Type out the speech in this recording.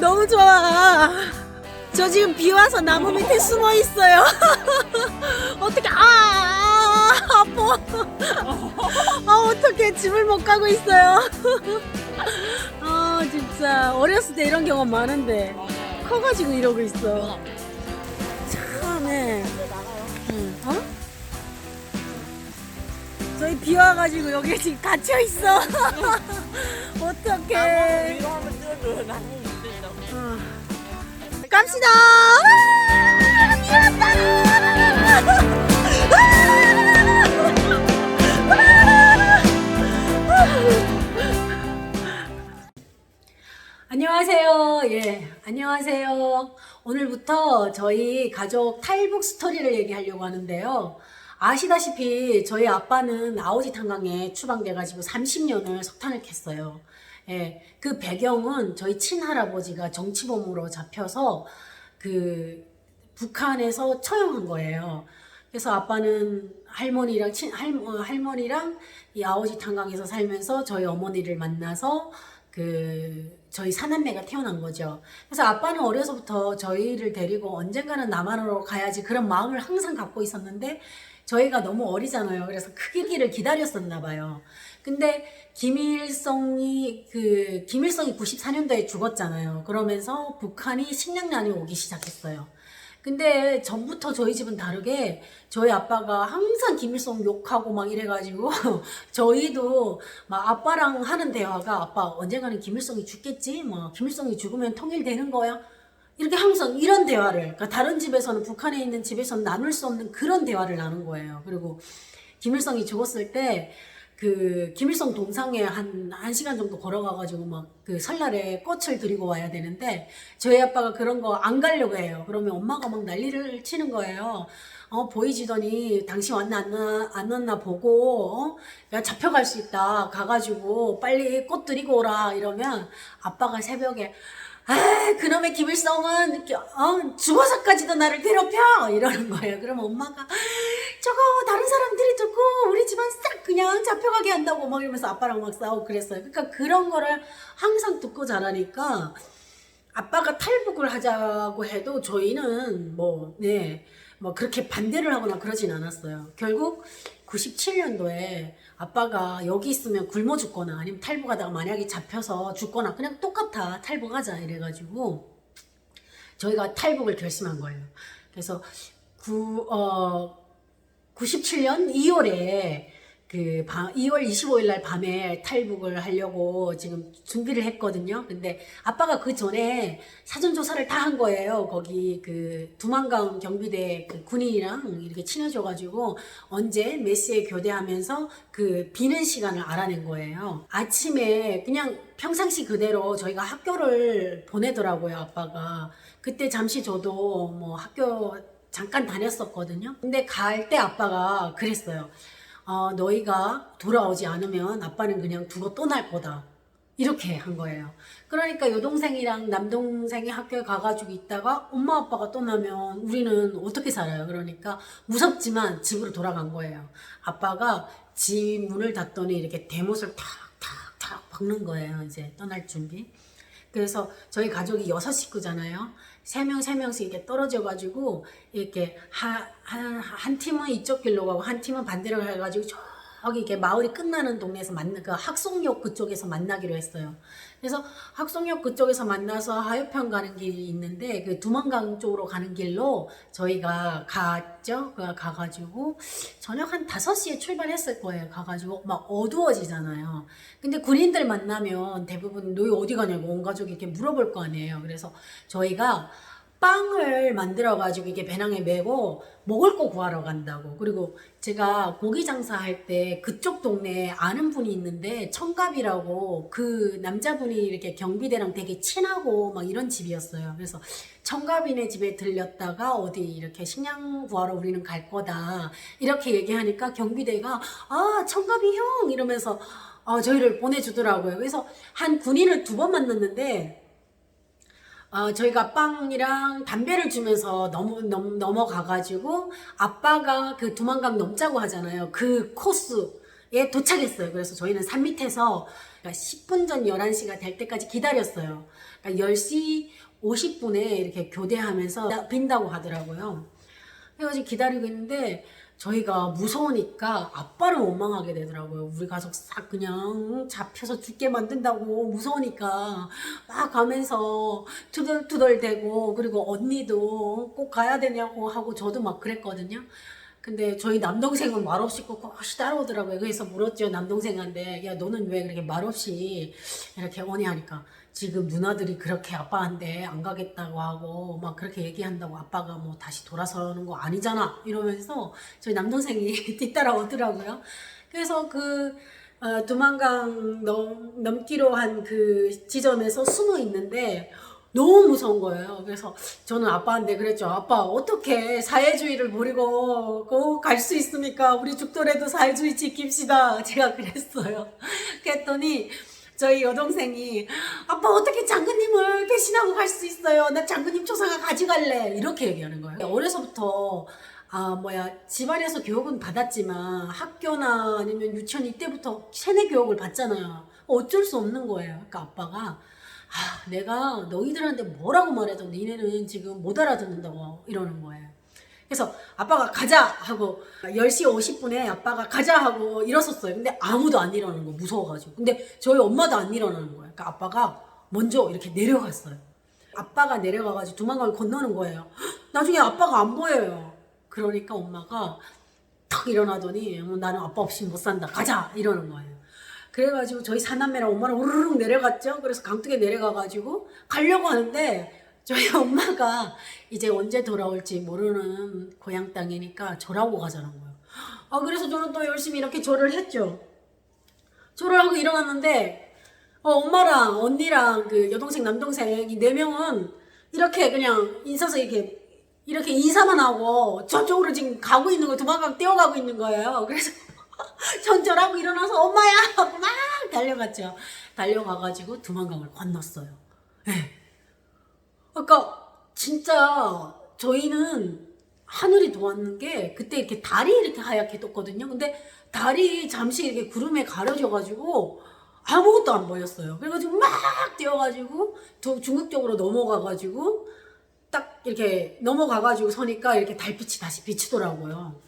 너무 좋아. 저 지금 비 와서 나무 밑에 숨어 있어요. 어떻게 아파. 어떻게 집을 못 가고 있어요. 진짜 어렸을 때 이런 경험 많은데 커가지고 이러고 있어. 참해. 저희 비 와가지고 여기 지금 갇혀 있어. 어떡해. 이거 한번 띄워줘. 나무 밑에 있어. 갑시다. 비 왔다. 안녕하세요. 예, 안녕하세요. 오늘부터 저희 가족 탈북 스토리를 얘기하려고 하는데요. 아시다시피 저희 아빠는 아오지 탄광에 추방돼가지고 30년을 석탄을 캤어요. 예, 그 배경은 저희 친할아버지가 정치범으로 잡혀서 그 북한에서 처형한 거예요. 그래서 아빠는 할머니랑 할머니랑 이 아오지 탄광에서 살면서 저희 어머니를 만나서 저희 사남매가 태어난 거죠. 그래서 아빠는 어려서부터 저희를 데리고 언젠가는 남한으로 가야지 그런 마음을 항상 갖고 있었는데 저희가 너무 어리잖아요. 그래서 크기를 기다렸었나 봐요. 근데 김일성이 94년도에 죽었잖아요. 그러면서 북한이 식량난이 오기 시작했어요. 근데 전부터 저희 집은 다르게 저희 아빠가 항상 김일성 욕하고 막 이래가지고 저희도 막 아빠랑 하는 대화가 아빠 언젠가는 김일성이 죽겠지? 뭐 김일성이 죽으면 통일되는 거야? 이렇게 항상 이런 대화를, 그러니까 다른 집에서는 북한에 있는 집에서는 나눌 수 없는 그런 대화를 나눈 거예요. 그리고 김일성이 죽었을 때 김일성 동상에 한 시간 정도 걸어가가지고 막 설날에 꽃을 드리고 와야 되는데 저희 아빠가 그런 거 안 가려고 해요. 그러면 엄마가 막 난리를 치는 거예요. 보이지더니 당신 왔나 안 왔나 보고 야 잡혀갈 수 있다. 가가지고 빨리 꽃 드리고 오라 이러면 아빠가 새벽에 그놈의 김일성은 죽어서까지도 나를 괴롭혀 이러는 거예요. 그럼 엄마가 저거 다른 사람들이 듣고 우리 집안 싹 그냥 잡혀가게 한다고 막 이러면서 아빠랑 막 싸우고 그랬어요. 그러니까 그런 거를 항상 듣고 자라니까 아빠가 탈북을 하자고 해도 저희는 뭐 그렇게 반대를 하거나 그러진 않았어요. 결국 97년도에 아빠가 여기 있으면 굶어 죽거나 아니면 탈북하다가 만약에 잡혀서 죽거나 그냥 똑같아 탈북하자 이래가지고 저희가 탈북을 결심한 거예요. 그래서 97년 2월에 2월 25일 날 밤에 탈북을 하려고 지금 준비를 했거든요. 근데 아빠가 그 전에 사전조사를 다 한 거예요. 거기 두만강 경비대 군인이랑 이렇게 친해져가지고 언제 몇 시에 교대하면서 비는 시간을 알아낸 거예요. 아침에 그냥 평상시 그대로 저희가 학교를 보내더라고요, 아빠가. 그때 잠시 저도 뭐 학교 잠깐 다녔었거든요. 근데 갈 때 아빠가 그랬어요. 너희가 돌아오지 않으면 아빠는 그냥 두고 떠날 거다. 이렇게 한 거예요. 그러니까 여동생이랑 남동생이 학교에 가가지고 있다가 엄마 아빠가 떠나면 우리는 어떻게 살아요? 그러니까 무섭지만 집으로 돌아간 거예요. 아빠가 집 문을 닫더니 이렇게 대못을 탁탁탁 박는 거예요. 이제 떠날 준비. 그래서 저희 가족이 6식구잖아요. 3명씩 이렇게 떨어져가지고, 이렇게, 한 팀은 이쪽 길로 가고, 한 팀은 반대로 가가지고, 저기 이렇게 마을이 끝나는 동네에서 학송역 그쪽에서 만나기로 했어요. 그래서 학송역 그쪽에서 만나서 하유평 가는 길이 있는데, 두만강 쪽으로 가는 길로 저희가 갔죠. 가가지고, 저녁 한 5시에 출발했을 거예요. 가가지고, 막 어두워지잖아요. 근데 군인들 만나면 대부분 너희 어디 가냐고 온 가족이 이렇게 물어볼 거 아니에요. 그래서 저희가 빵을 만들어가지고 이게 배낭에 메고 먹을 거 구하러 간다고. 그리고 제가 고기 장사할 때 그쪽 동네에 아는 분이 있는데 청갑이라고 그 남자분이 이렇게 경비대랑 되게 친하고 막 이런 집이었어요. 그래서 청갑이네 집에 들렸다가 어디 이렇게 식량 구하러 우리는 갈 거다. 이렇게 얘기하니까 경비대가 청갑이 형 이러면서 저희를 보내주더라고요. 그래서 한 군인을 2번 만났는데 저희가 빵이랑 담배를 주면서 넘어가가지고 아빠가 두만강 넘자고 하잖아요. 그 코스 도착했어요. 그래서 저희는 산 밑에서 10분 전 11시가 될 때까지 기다렸어요. 그러니까 10시 50분에 이렇게 교대하면서 빈다고 하더라고요. 그래가지고 기다리고 있는데 저희가 무서우니까 아빠를 원망하게 되더라고요. 우리 가족 싹 그냥 잡혀서 죽게 만든다고 무서우니까 막 가면서 투덜투덜대고, 그리고 언니도 꼭 가야 되냐고 하고 저도 막 그랬거든요. 근데 저희 남동생은 말없이 꼭 따라오더라고요. 그래서 물었죠, 남동생한테. 야, 너는 왜 그렇게 말없이 이렇게 오니 하니까 지금 누나들이 그렇게 아빠한테 안 가겠다고 하고 막 그렇게 얘기한다고 아빠가 뭐 다시 돌아서는 거 아니잖아 이러면서 저희 남동생이 뒤따라오더라고요. 그래서 두만강 넘기로 한 그 지점에서 숨어 있는데 너무 무서운 거예요. 그래서 저는 아빠한테 그랬죠. 아빠, 어떻게 사회주의를 버리고 갈 수 있습니까? 우리 죽더라도 사회주의 지킵시다. 제가 그랬어요. 그랬더니 저희 여동생이 아빠, 어떻게 장군님을 배신하고 갈 수 있어요? 나 장군님 초상화 가져갈래. 이렇게 얘기하는 거예요. 어려서부터 집안에서 교육은 받았지만 학교나 아니면 유치원 이때부터 세뇌 교육을 받잖아요. 어쩔 수 없는 거예요. 그러니까 아빠가 내가 너희들한테 뭐라고 말해도 니네는 지금 못 알아듣는다고 이러는 거예요. 그래서 아빠가 가자 하고 10시 50분에 아빠가 가자 하고 일어섰어요. 근데 아무도 안 일어나는 거 무서워가지고. 근데 저희 엄마도 안 일어나는 거예요. 그러니까 아빠가 먼저 이렇게 내려갔어요. 아빠가 내려가가지고 두만강을 건너는 거예요. 나중에 아빠가 안 보여요. 그러니까 엄마가 탁 일어나더니 나는 아빠 없이 못 산다. 가자 이러는 거예요. 그래가지고 저희 사남매랑 엄마랑 우르르 내려갔죠. 그래서 강둑에 내려가가지고 가려고 하는데 저희 엄마가 이제 언제 돌아올지 모르는 고향 땅이니까 절하고 가자는 거예요. 그래서 저는 또 열심히 이렇게 절을 했죠. 절을 하고 일어났는데 엄마랑 언니랑 그 여동생 남동생 이 4명은 이렇게 그냥 인사서 이렇게 인사만 하고 저쪽으로 지금 가고 있는 거예요. 두만강 뛰어가고 있는 거예요. 그래서 전절하고 일어나서 엄마야 하고 막 달려갔죠. 달려가가지고 두만강을 건넜어요. 네. 그러니까 진짜 저희는 하늘이 도왔는 게 그때 이렇게 달이 이렇게 하얗게 떴거든요. 근데 달이 잠시 이렇게 구름에 가려져가지고 아무것도 안 보였어요. 그래가지고 막 뛰어가지고 중국 쪽으로 넘어가가지고 딱 이렇게 넘어가가지고 서니까 이렇게 달빛이 다시 비치더라고요.